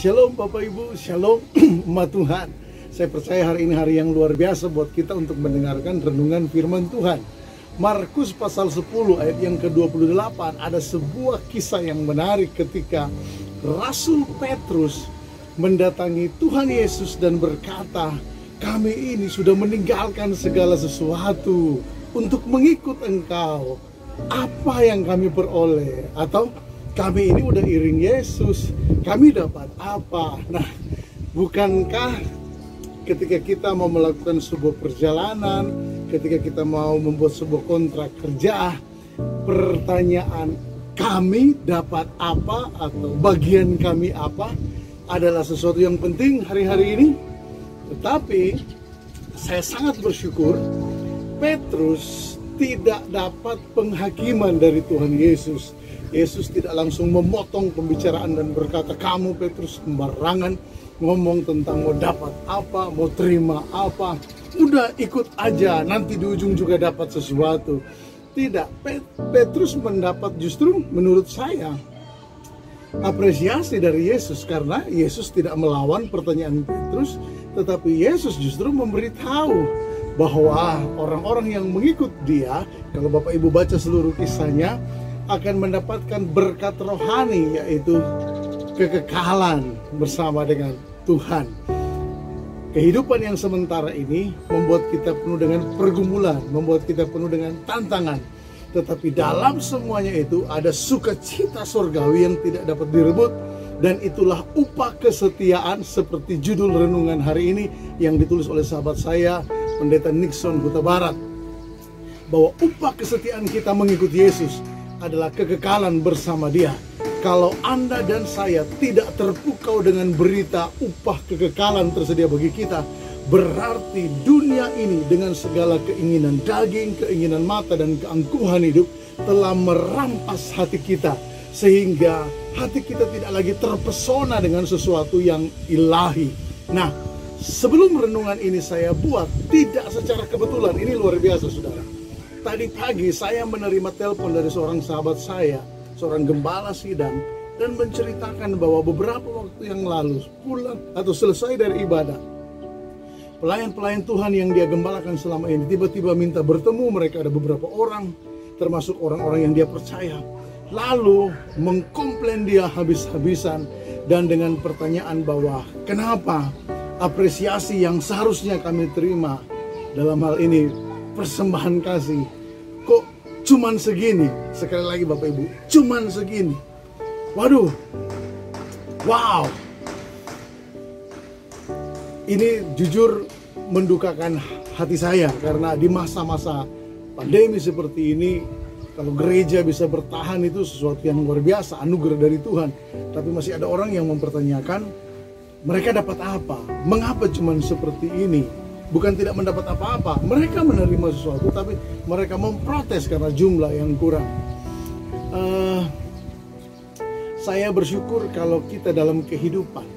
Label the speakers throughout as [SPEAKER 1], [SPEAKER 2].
[SPEAKER 1] Shalom Bapak Ibu, Shalom umat Tuhan. Saya percaya hari ini hari yang luar biasa buat kita untuk mendengarkan renungan firman Tuhan. Markus pasal 10 ayat yang ke-28, ada sebuah kisah yang menarik ketika Rasul Petrus mendatangi Tuhan Yesus dan berkata, kami ini sudah meninggalkan segala sesuatu untuk mengikut Engkau. Apa yang kami peroleh? Atau kami ini udah iring Yesus, kami dapat apa? Nah, bukankah ketika kita mau melakukan sebuah perjalanan, ketika kita mau membuat sebuah kontrak kerja, pertanyaan kami dapat apa atau bagian kami apa adalah sesuatu yang penting hari-hari ini. Tetapi saya sangat bersyukur Petrus tidak dapat penghakiman dari Tuhan Yesus. Yesus tidak langsung memotong pembicaraan dan berkata, kamu Petrus sembarangan ngomong tentang mau dapat apa, mau terima apa, udah ikut aja, nanti di ujung juga dapat sesuatu. Tidak, Petrus mendapat justru menurut saya apresiasi dari Yesus, karena Yesus tidak melawan pertanyaan Petrus, tetapi Yesus justru memberitahu bahwa orang-orang yang mengikut dia, kalau Bapak Ibu baca seluruh kisahnya, akan mendapatkan berkat rohani, yaitu kekekalan bersama dengan Tuhan. Kehidupan yang sementara ini membuat kita penuh dengan pergumulan, membuat kita penuh dengan tantangan. Tetapi dalam semuanya itu ada sukacita surgawi yang tidak dapat direbut. Dan itulah upah kesetiaan, seperti judul renungan hari ini yang ditulis oleh sahabat saya, Pendeta Nixon Huta Barat. Bahwa upah kesetiaan kita mengikuti Yesus adalah kekekalan bersama Dia. Kalau Anda dan saya tidak terpukau dengan berita upah kekekalan tersedia bagi kita, berarti dunia ini dengan segala keinginan daging, keinginan mata, dan keangkuhan hidup telah merampas hati kita, sehingga hati kita tidak lagi terpesona dengan sesuatu yang ilahi. Nah, sebelum renungan ini saya buat, tidak secara kebetulan, ini luar biasa saudara. Tadi pagi saya menerima telepon dari seorang sahabat saya, seorang gembala sidang, dan menceritakan bahwa beberapa waktu yang lalu pulang atau selesai dari ibadah, pelayan-pelayan Tuhan yang dia gembalakan selama ini tiba-tiba minta bertemu. Mereka ada beberapa orang, termasuk orang-orang yang dia percaya, lalu mengkomplain dia habis-habisan dan dengan pertanyaan bahwa kenapa apresiasi yang seharusnya kami terima dalam hal ini persembahan kasih kok cuman segini. Sekali lagi Bapak Ibu, cuman segini. Waduh, wow, ini jujur mendukakan hati saya, karena di masa-masa pandemi seperti ini, kalau gereja bisa bertahan itu sesuatu yang luar biasa, anugerah dari Tuhan. Tapi masih ada orang yang mempertanyakan, mereka dapat apa? Mengapa cuman seperti ini? Bukan tidak mendapat apa-apa, mereka menerima sesuatu, tapi mereka memprotes karena jumlah yang kurang. Saya bersyukur kalau kita dalam kehidupan,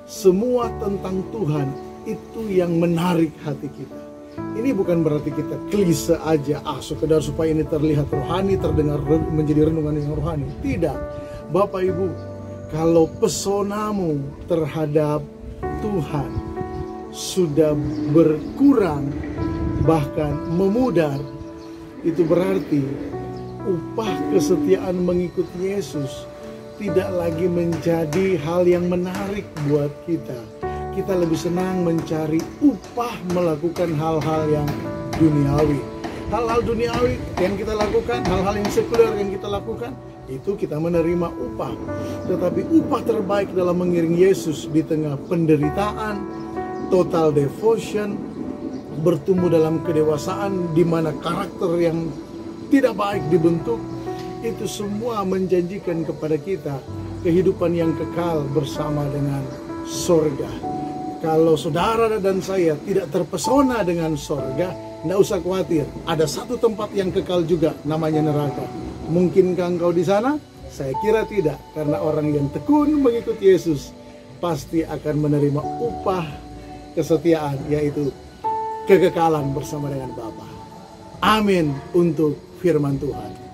[SPEAKER 1] semua tentang Tuhan itu yang menarik hati kita. Ini bukan berarti kita klise aja, sekedar supaya ini terlihat rohani, terdengar menjadi renungan yang rohani. Tidak, Bapak Ibu, kalau pesonamu terhadap Tuhan sudah berkurang, bahkan memudar, itu berarti upah kesetiaan mengikuti Yesus tidak lagi menjadi hal yang menarik buat kita. Kita lebih senang mencari upah melakukan hal-hal yang duniawi. Hal-hal duniawi yang kita lakukan, hal-hal yang sekuler yang kita lakukan, itu kita menerima upah. Tetapi upah terbaik dalam mengiring Yesus di tengah penderitaan, total devotion, bertumbuh dalam kedewasaan di mana karakter yang tidak baik dibentuk, itu semua menjanjikan kepada kita kehidupan yang kekal bersama dengan sorga. Kalau saudara dan saya tidak terpesona dengan sorga, tidak usah khawatir, ada satu tempat yang kekal juga, namanya neraka. Mungkinkah engkau di sana? Saya kira tidak, karena orang yang tekun mengikuti Yesus pasti akan menerima upah kesetiaan, yaitu kekekalan bersama dengan Bapa. Amin untuk firman Tuhan.